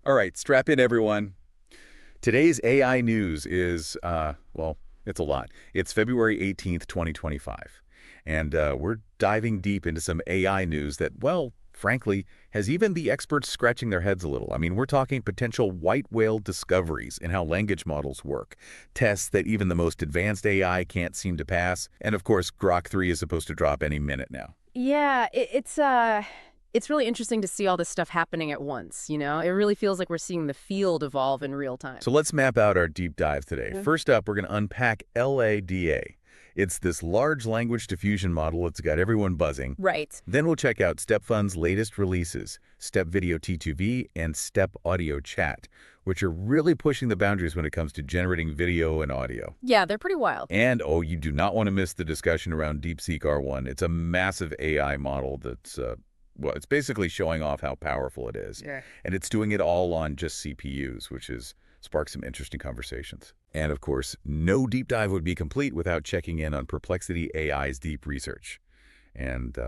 All right, strap in, everyone. Today's AI news is, well, it's a lot. It's February 18th, 2025. And we're diving deep into some AI news that, well, frankly, has even the experts scratching their heads a little. I mean, we're talking potential white whale discoveries in how language models work, tests that even the most advanced AI can't seem to pass, and of course, Grok 3 is supposed to drop any minute now. Yeah, it's really interesting to see all this stuff happening at once, you know? It really feels like we're seeing the field evolve in real time. So let's map out our deep dive today. Yeah. First up, we're going to unpack LLaDA. It's this large language diffusion model that's got everyone buzzing. Right. Then we'll check out StepFund's latest releases, Step Video T2V and Step Audio Chat, which are really pushing the boundaries when it comes to generating video and audio. Yeah, they're pretty wild. And, oh, you do not want to miss the discussion around DeepSeek R1. It's a massive AI model that's, well, it's basically showing off how powerful it is. Yeah. And it's doing it all on just CPUs, which has sparked some interesting conversations. And, of course, no deep dive would be complete without checking in on Perplexity AI's deep research. And,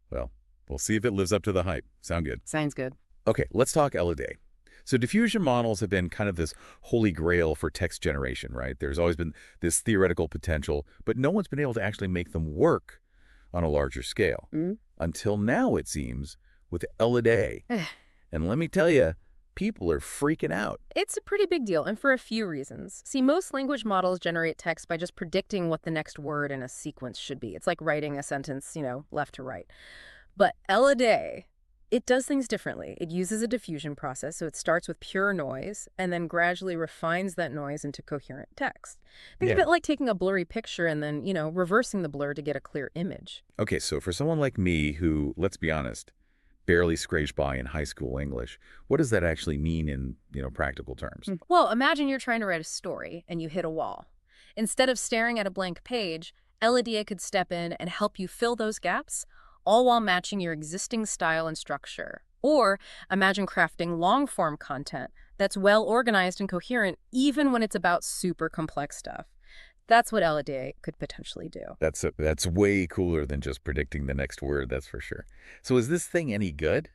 well, we'll see if it lives up to the hype. Sound good? Sounds good. Okay, let's talk LLaDA. So diffusion models have been kind of this holy grail for text generation, right? There's always been this theoretical potential, but no one's been able to actually make them work on a larger scale. Until now, it seems, with LLaDA. And let me tell you, people are freaking out. It's a pretty big deal, and for a few reasons. See, most language models generate text by just predicting what the next word in a sequence should be. It's like writing a sentence, left to right. But LLaDA, it does things differently. It uses a diffusion process, so it starts with pure noise and then gradually refines that noise into coherent text. Think of Yeah. it like taking a blurry picture and then, reversing the blur to get a clear image. Okay, so for someone like me who, let's be honest, barely scraped by in high school English, what does that actually mean in, practical terms? Well, imagine you're trying to write a story and you hit a wall. Instead of staring at a blank page, LLaDA could step in and help you fill those gaps, all while matching your existing style and structure. Or imagine crafting long-form content that's well-organized and coherent even when it's about super complex stuff. That's what LLaDA could potentially do. That's way cooler than just predicting the next word, that's for sure. So is this thing any good?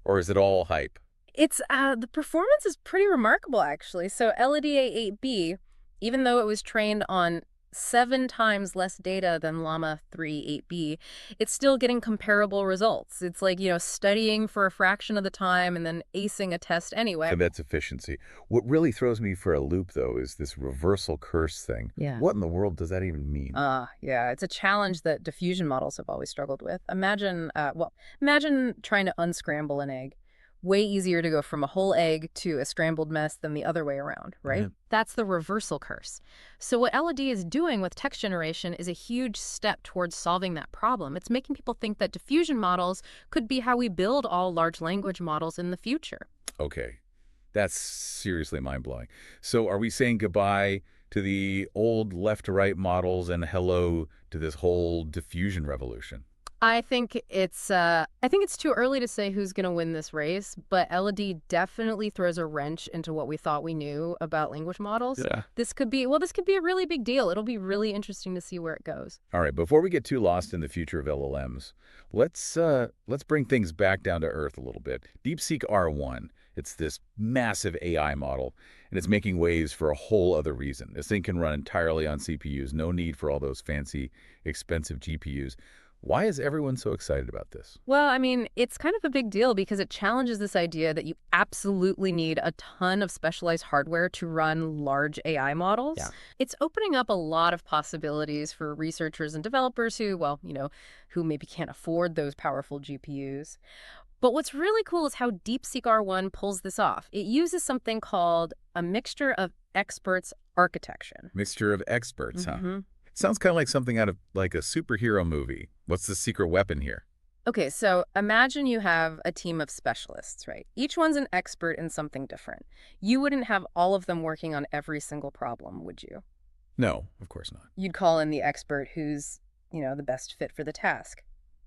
Or is it all hype? The performance is pretty remarkable, actually. So LLaDA 8B, even though it was trained on 7 times less data than Llama 3 8B, it's still getting comparable results. It's like, studying for a fraction of the time and then acing a test anyway. And that's efficiency. What really throws me for a loop, though, is this reversal curse thing. Yeah. What in the world does that even mean? Yeah, it's a challenge that diffusion models have always struggled with. Imagine trying to unscramble an egg. Way easier to go from a whole egg to a scrambled mess than the other way around, right? Yeah. That's the reversal curse. So what LLaDA is doing with text generation is a huge step towards solving that problem. It's making people think that diffusion models could be how we build all large language models in the future. Okay, that's seriously mind-blowing. So are we saying goodbye to the old left-to-right models and hello to this whole diffusion revolution? I think it's too early to say who's going to win this race, but LLaDA definitely throws a wrench into what we thought we knew about language models. Yeah. This could be a really big deal. It'll be really interesting to see where it goes. All right, before we get too lost in the future of LLMs, let's bring things back down to earth a little bit. DeepSeek R1, it's this massive AI model, and it's making waves for a whole other reason. This thing can run entirely on CPUs, no need for all those fancy, expensive GPUs. Why is everyone so excited about this? Well, I mean, it's kind of a big deal because it challenges this idea that you absolutely need a ton of specialized hardware to run large AI models. Yeah. It's opening up a lot of possibilities for researchers and developers who, who maybe can't afford those powerful GPUs. But what's really cool is how DeepSeek R1 pulls this off. It uses something called a mixture of experts architecture. Mixture of experts, huh? Mhm. Sounds kind of like something out of like a superhero movie. What's the secret weapon here? Okay, so imagine you have a team of specialists, right? Each one's an expert in something different. You wouldn't have all of them working on every single problem, would you? No, of course not. You'd call in the expert who's, the best fit for the task.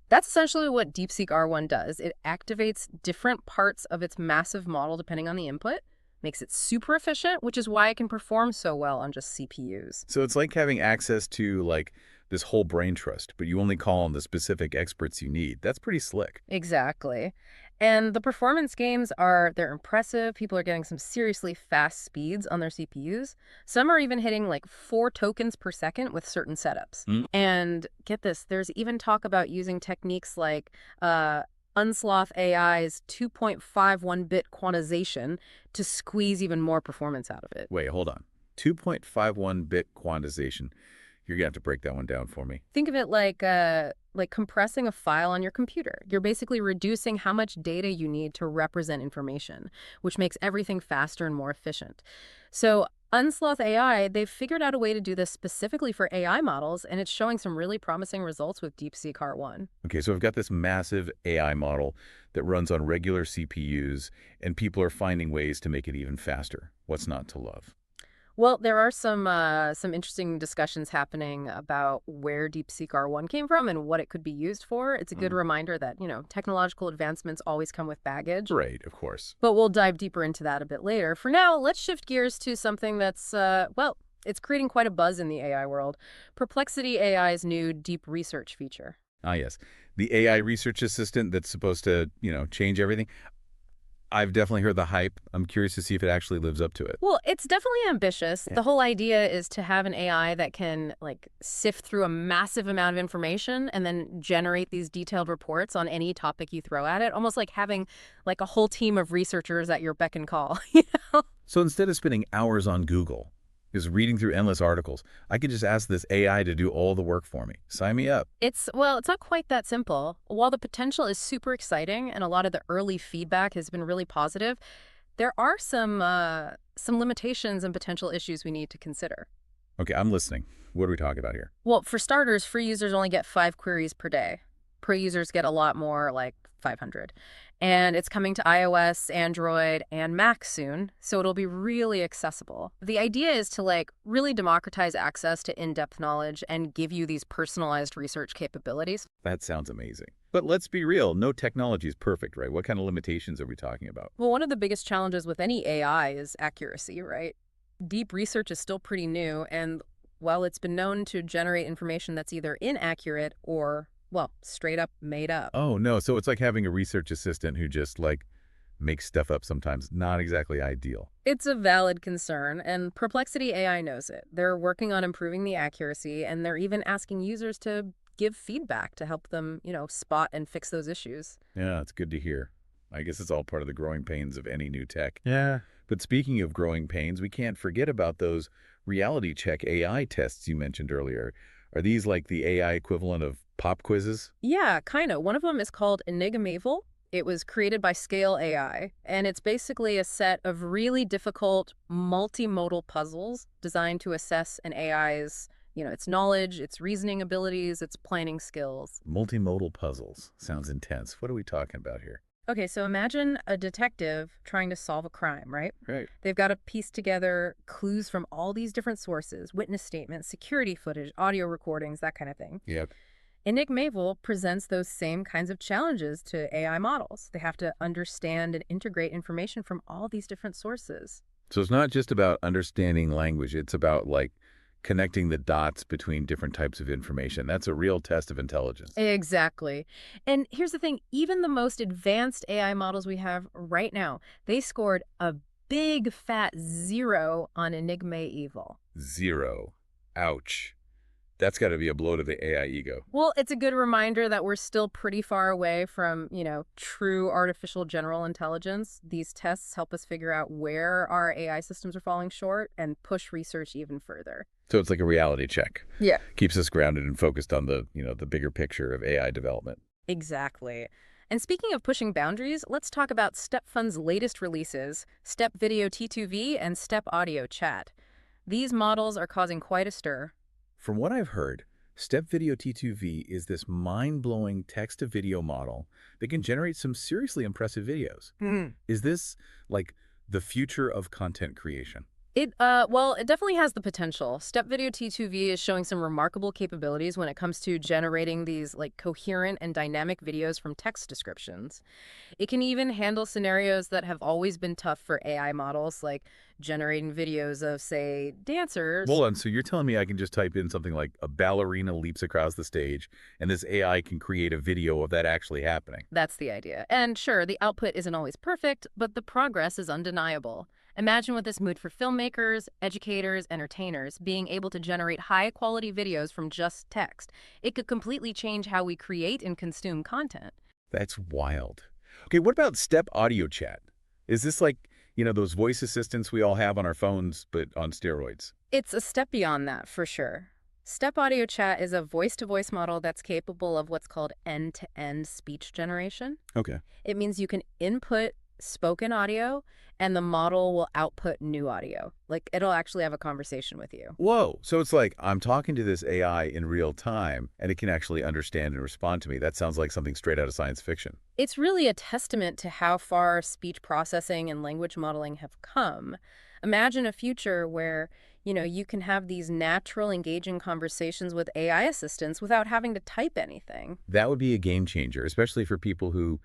That's essentially what DeepSeek R1 does. It activates different parts of its massive model depending on the input, makes it super efficient, which is why it can perform so well on just CPUs. So it's like having access to like this whole brain trust, but you only call on the specific experts you need. That's pretty slick. Exactly. And the performance gains they're impressive. People are getting some seriously fast speeds on their CPUs. Some are even hitting like 4 tokens per second with certain setups. Mm. And get this, there's even talk about using techniques like Unsloth AI's 2.51-bit quantization to squeeze even more performance out of it. Wait, hold on. 2.51-bit quantization. You're going to have to break that one down for me. Think of it like compressing a file on your computer. You're basically reducing how much data you need to represent information, which makes everything faster and more efficient. So Unsloth AI, they've figured out a way to do this specifically for AI models, and it's showing some really promising results with DeepSeek R1. Okay, so I've got this massive AI model that runs on regular CPUs, and people are finding ways to make it even faster. What's not to love? Well, there are some interesting discussions happening about where DeepSeek R1 came from and what it could be used for. It's a good reminder that, technological advancements always come with baggage. Right, of course. But we'll dive deeper into that a bit later. For now, let's shift gears to something that's, it's creating quite a buzz in the AI world. Perplexity AI's new deep research feature. Ah, yes. The AI research assistant that's supposed to, change everything. I've definitely heard the hype. I'm curious to see if it actually lives up to it. Well, it's definitely ambitious. Yeah. The whole idea is to have an AI that can sift through a massive amount of information and then generate these detailed reports on any topic you throw at it, almost like having a whole team of researchers at your beck and call. So instead of spending hours on Google, just reading through endless articles, I could just ask this AI to do all the work for me. Sign me up. It's not quite that simple. While the potential is super exciting and a lot of the early feedback has been really positive, there are some limitations and potential issues we need to consider. Okay, I'm listening. What are we talking about here? Well, for starters, free users only get 5 queries per day. Pro users get a lot more, like 500. And it's coming to iOS, Android, and Mac soon, so it'll be really accessible. The idea is to really democratize access to in-depth knowledge and give you these personalized research capabilities. That sounds amazing. But let's be real, no technology is perfect, right? What kind of limitations are we talking about? Well, one of the biggest challenges with any AI is accuracy, right? Deep research is still pretty new, and while it's been known to generate information that's either inaccurate or straight up made up. Oh, no. So it's like having a research assistant who just, makes stuff up sometimes. Not exactly ideal. It's a valid concern, and Perplexity AI knows it. They're working on improving the accuracy, and they're even asking users to give feedback to help them, spot and fix those issues. Yeah, it's good to hear. I guess it's all part of the growing pains of any new tech. Yeah. But speaking of growing pains, we can't forget about those reality check AI tests you mentioned earlier. Are these like the AI equivalent of pop quizzes? Yeah, kind of. One of them is called Enigmavel. It was created by Scale AI, and it's basically a set of really difficult multimodal puzzles designed to assess an AI's, its knowledge, its reasoning abilities, its planning skills. Multimodal puzzles. Sounds intense. What are we talking about here? Okay, so imagine a detective trying to solve a crime, right? Right. They've got to piece together clues from all these different sources, witness statements, security footage, audio recordings, that kind of thing. Yep. Enigmavel presents those same kinds of challenges to AI models. They have to understand and integrate information from all these different sources. So it's not just about understanding language. It's about, connecting the dots between different types of information. That's a real test of intelligence. Exactly. And here's the thing, even the most advanced AI models we have right now, they scored a big fat 0 on Enigmavel. 0. Ouch. That's got to be a blow to the AI ego. Well, it's a good reminder that we're still pretty far away from, true artificial general intelligence. These tests help us figure out where our AI systems are falling short and push research even further. So it's like a reality check. Yeah. Keeps us grounded and focused on the bigger picture of AI development. Exactly. And speaking of pushing boundaries, let's talk about StepFund's latest releases, Step Video T2V and Step Audio Chat. These models are causing quite a stir. From what I've heard, Step Video T2V is this mind-blowing text-to-video model that can generate some seriously impressive videos. Is this, the future of content creation? Well, it definitely has the potential. Step Video T2V is showing some remarkable capabilities when it comes to generating these like coherent and dynamic videos from text descriptions. It can even handle scenarios that have always been tough for AI models, like generating videos of, say, dancers. Hold on, so you're telling me I can just type in something like a ballerina leaps across the stage, and this AI can create a video of that actually happening? That's the idea. And sure, the output isn't always perfect, but the progress is undeniable. Imagine what this meant for filmmakers, educators, entertainers, being able to generate high-quality videos from just text. It could completely change how we create and consume content. That's wild. Okay, what about step audio chat? Is this like, those voice assistants we all have on our phones, but on steroids? It's a step beyond that, for sure. Step Audio Chat is a voice-to-voice model that's capable of what's called end-to-end speech generation. Okay. It means you can input spoken audio and the model will output new audio. Like, it'll actually have a conversation with you. Whoa, so it's like I'm talking to this AI in real time, and it can actually understand and respond to me. That sounds like something straight out of science fiction. It's really a testament to how far speech processing and language modeling have come. Imagine a future where, you can have these natural, engaging conversations with AI assistants without having to type anything. That would be a game changer, especially for people who,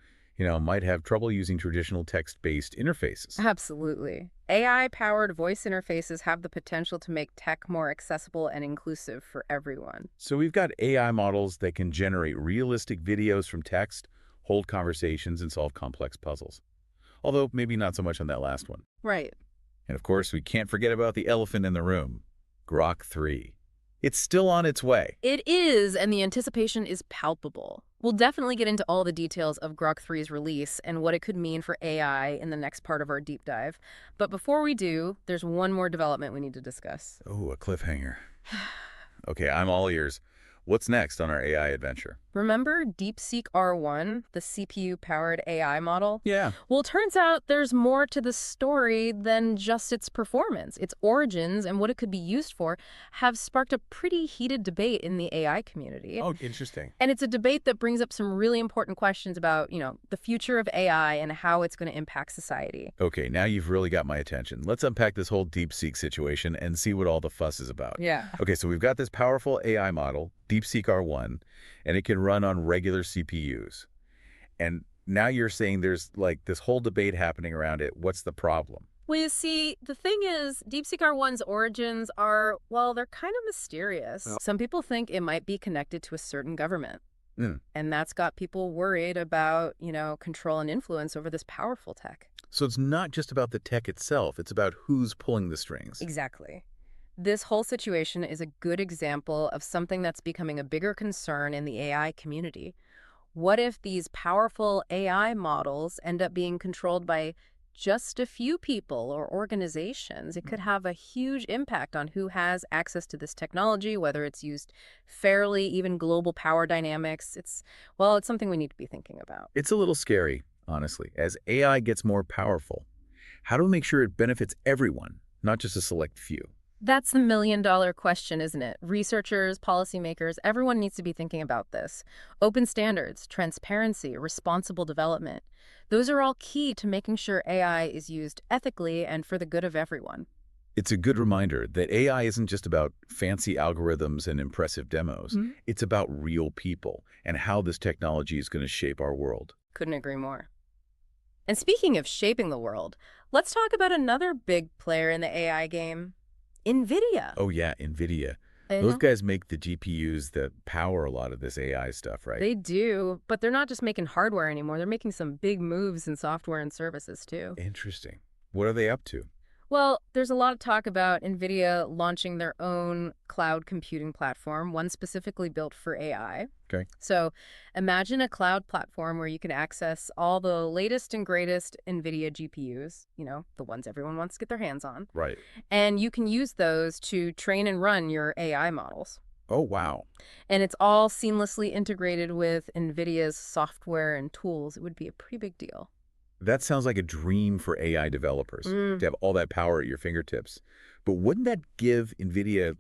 might have trouble using traditional text-based interfaces. Absolutely. AI-powered voice interfaces have the potential to make tech more accessible and inclusive for everyone. So we've got AI models that can generate realistic videos from text, hold conversations, and solve complex puzzles. Although maybe not so much on that last one. Right. And of course, we can't forget about the elephant in the room, Grok 3. It's still on its way. It is, and the anticipation is palpable. We'll definitely get into all the details of Grok 3's release and what it could mean for AI in the next part of our deep dive. But before we do, there's one more development we need to discuss. Oh, a cliffhanger. Okay, I'm all ears. What's next on our AI adventure? Remember DeepSeek R1, the CPU-powered AI model? Yeah. Well, it turns out there's more to the story than just its performance. Its origins and what it could be used for have sparked a pretty heated debate in the AI community. Oh, interesting. And it's a debate that brings up some really important questions about, the future of AI and how it's going to impact society. Okay, now you've really got my attention. Let's unpack this whole DeepSeek situation and see what all the fuss is about. Yeah. Okay, so we've got this powerful AI model, DeepSeek R1, and it can run on regular CPUs. And now you're saying there's like this whole debate happening around it. What's the problem? Well, you see, the thing is, DeepSeek R1's origins are, well, they're kind of mysterious. Oh. Some people think it might be connected to a certain government. Mm. And that's got people worried about, control and influence over this powerful tech. So it's not just about the tech itself. It's about who's pulling the strings. Exactly. This whole situation is a good example of something that's becoming a bigger concern in the AI community. What if these powerful AI models end up being controlled by just a few people or organizations? It could have a huge impact on who has access to this technology, whether it's used fairly, even global power dynamics. It's something we need to be thinking about. It's a little scary, honestly. As AI gets more powerful, how do we make sure it benefits everyone, not just a select few? That's the million-dollar question, isn't it? Researchers, policymakers, everyone needs to be thinking about this. Open standards, transparency, responsible development. Those are all key to making sure AI is used ethically and for the good of everyone. It's a good reminder that AI isn't just about fancy algorithms and impressive demos. Mm-hmm. It's about real people and how this technology is going to shape our world. Couldn't agree more. And speaking of shaping the world, let's talk about another big player in the AI game. NVIDIA. Oh yeah, NVIDIA. Those guys make the GPUs that power a lot of this AI stuff, right? They do, but they're not just making hardware anymore. They're making some big moves in software and services, too. Interesting. What are they up to? Well, there's a lot of talk about NVIDIA launching their own cloud computing platform, one specifically built for AI. Okay. So imagine a cloud platform where you can access all the latest and greatest NVIDIA GPUs, the ones everyone wants to get their hands on. Right. And you can use those to train and run your AI models. Oh, wow. And it's all seamlessly integrated with NVIDIA's software and tools. It would be a pretty big deal. That sounds like a dream for AI developers, to have all that power at your fingertips. But wouldn't that give NVIDIA,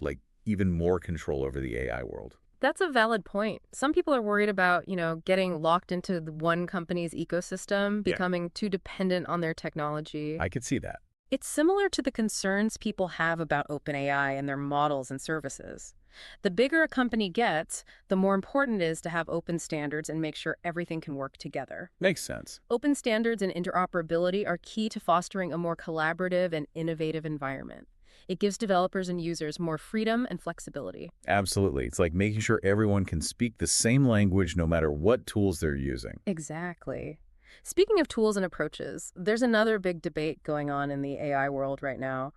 even more control over the AI world? That's a valid point. Some people are worried about, getting locked into the one company's ecosystem, becoming too dependent on their technology. I could see that. It's similar to the concerns people have about OpenAI and their models and services. The bigger a company gets, the more important it is to have open standards and make sure everything can work together. Makes sense. Open standards and interoperability are key to fostering a more collaborative and innovative environment. It gives developers and users more freedom and flexibility. Absolutely. It's like making sure everyone can speak the same language no matter what tools they're using. Exactly. Speaking of tools and approaches, there's another big debate going on in the AI world right now.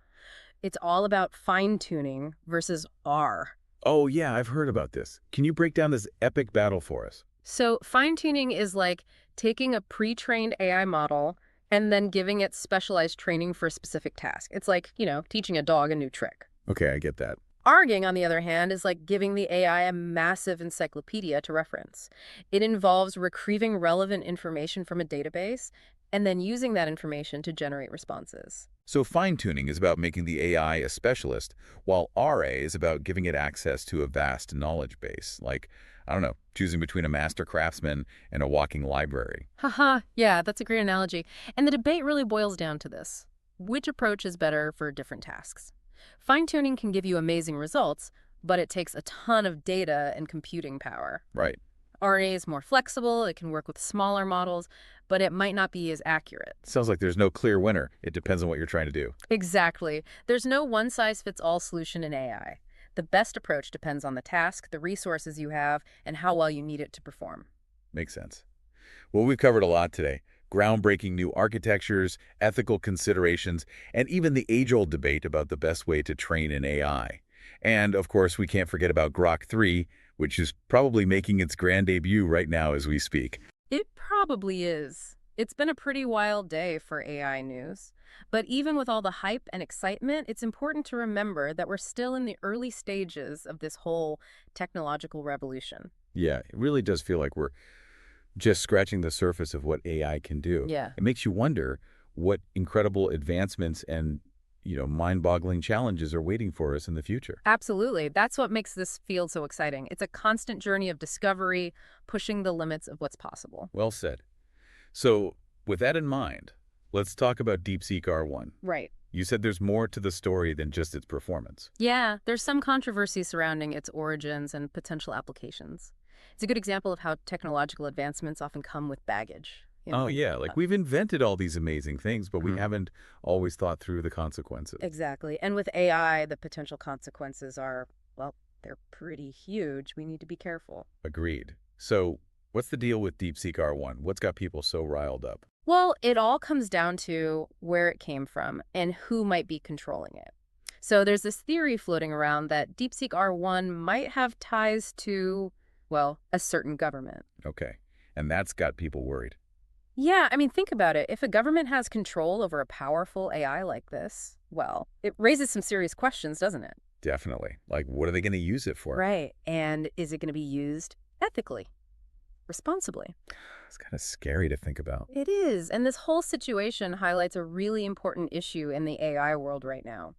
It's all about fine-tuning versus R. Oh, yeah, I've heard about this. Can you break down this epic battle for us? So fine-tuning is like taking a pre-trained AI model and then giving it specialized training for a specific task. It's like, teaching a dog a new trick. Okay, I get that. Arguing, on the other hand, is like giving the AI a massive encyclopedia to reference. It involves retrieving relevant information from a database and then using that information to generate responses. So fine-tuning is about making the AI a specialist, while RA is about giving it access to a vast knowledge base, like, I don't know, choosing between a master craftsman and a walking library. Haha, yeah, that's a great analogy. And the debate really boils down to this. Which approach is better for different tasks? Fine-tuning can give you amazing results, but it takes a ton of data and computing power. Right. RA is more flexible, it can work with smaller models, but it might not be as accurate. Sounds like there's no clear winner. It depends on what you're trying to do. Exactly. There's no one-size-fits-all solution in AI. The best approach depends on the task, the resources you have, and how well you need it to perform. Makes sense. Well, we've covered a lot today. Groundbreaking new architectures, ethical considerations, and even the age-old debate about the best way to train an AI. And, of course, we can't forget about Grok 3, which is probably making its grand debut right now as we speak. It probably is. It's been a pretty wild day for AI news. But even with all the hype and excitement, it's important to remember that we're still in the early stages of this whole technological revolution. Yeah, it really does feel like we're just scratching the surface of what AI can do. Yeah. It makes you wonder what incredible advancements and, mind-boggling challenges are waiting for us in the future. Absolutely. That's what makes this field so exciting. It's a constant journey of discovery, pushing the limits of what's possible. Well said. So, with that in mind, let's talk about DeepSeek R1. Right. You said there's more to the story than just its performance. Yeah, there's some controversy surrounding its origins and potential applications. It's a good example of how technological advancements often come with baggage. Oh, yeah, like we've invented all these amazing things, but we Mhm. haven't always thought through the consequences. Exactly. And with AI, the potential consequences are, well, they're pretty huge. We need to be careful. Agreed. So, what's the deal with DeepSeek R1? What's got people so riled up? Well, it all comes down to where it came from and who might be controlling it. So there's this theory floating around that DeepSeek R1 might have ties to, well, a certain government. Okay, and that's got people worried. Yeah, I mean, think about it. If a government has control over a powerful AI like this, well, it raises some serious questions, doesn't it? Definitely. Like, what are they going to use it for? Right. And is it going to be used ethically, responsibly? It's kind of scary to think about. It is. And this whole situation highlights a really important issue in the AI world right now.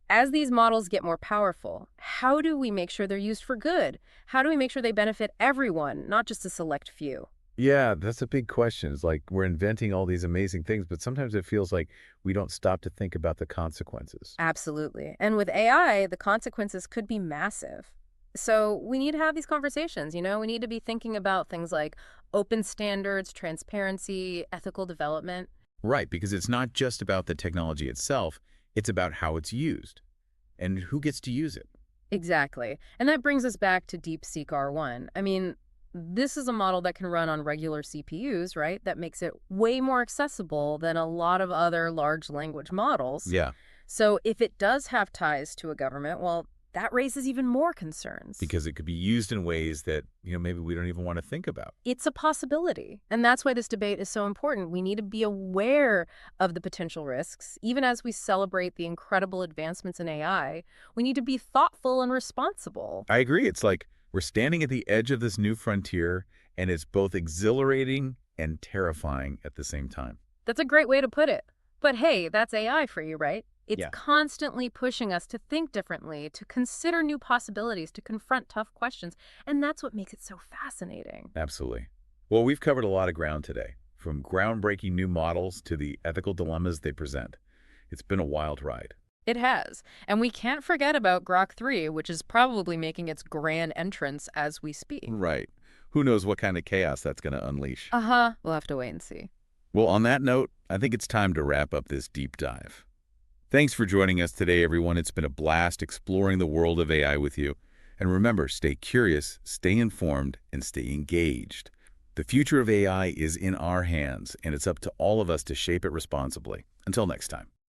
As these models get more powerful, how do we make sure they're used for good? How do we make sure they benefit everyone, not just a select few? Yeah, that's a big question. It's like we're inventing all these amazing things, but sometimes it feels like we don't stop to think about the consequences. Absolutely. And with AI, the consequences could be massive. So we need to have these conversations, We need to be thinking about things like open standards, transparency, ethical development. Right, because it's not just about the technology itself, it's about how it's used and who gets to use it. Exactly. And that brings us back to DeepSeek R1. I mean, this is a model that can run on regular CPUs, right? That makes it way more accessible than a lot of other large language models. Yeah, So if it does have ties to a government, well, that raises even more concerns. because it could be used in ways that, maybe we don't even want to think about. It's a possibility. And that's why this debate is so important. We need to be aware of the potential risks. Even as we celebrate the incredible advancements in AI, we need to be thoughtful and responsible. I agree. It's like we're standing at the edge of this new frontier, and it's both exhilarating and terrifying at the same time. That's a great way to put it. But hey, that's AI for you, right? It's Yeah. constantly pushing us to think differently, to consider new possibilities, to confront tough questions. And that's what makes it so fascinating. Absolutely. Well, we've covered a lot of ground today, from groundbreaking new models to the ethical dilemmas they present. It's been a wild ride. It has. And we can't forget about Grok 3, which is probably making its grand entrance as we speak. Right. Who knows what kind of chaos that's going to unleash. Uh-huh. We'll have to wait and see. Well, on that note, I think it's time to wrap up this deep dive. Thanks for joining us today, everyone. It's been a blast exploring the world of AI with you. And remember, stay curious, stay informed, and stay engaged. The future of AI is in our hands, and it's up to all of us to shape it responsibly. Until next time.